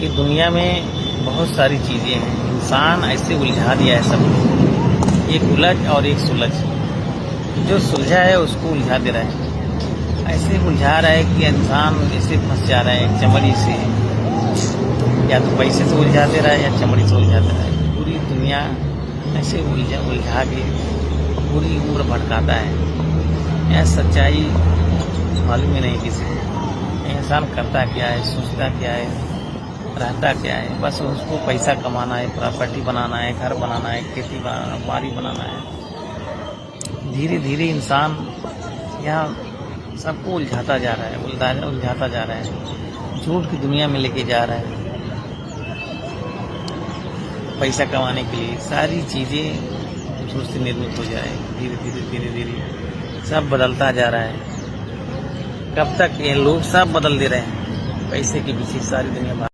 कि दुनिया में बहुत सारी चीज़ें हैं, इंसान ऐसे उलझा दिया है सबको, एक उलझ और एक सुलझ। जो सुलझा है उसको उलझा दे रहा है, ऐसे उलझा रहा है कि इंसान ऐसे फंस जा रहा है एक चमड़ी से, या तो पैसे से उलझा दे रहा है या चमड़ी से उलझा दे रहा है। पूरी दुनिया ऐसे उलझा के पूरी उम्र भटकाता है। यह सच्चाई मालूम ही नहीं किसी को। इंसान करता क्या है, सोचता क्या है, रहता क्या है, बस उसको पैसा कमाना है, प्रॉपर्टी बनाना है, घर बनाना है, खेती बनाना, बाड़ी बनाना है। धीरे धीरे इंसान यहाँ सबको उलझाता जा रहा है, उलझाता जा रहा है, झूठ की दुनिया में लेके जा रहा है। पैसा कमाने के लिए सारी चीज़ें झूठ से निर्मित हो जाए, धीरे धीरे धीरे धीरे सब बदलता जा रहा है। कब तक ये लोग सब बदल दे रहे हैं, पैसे के पीछे सारी दुनिया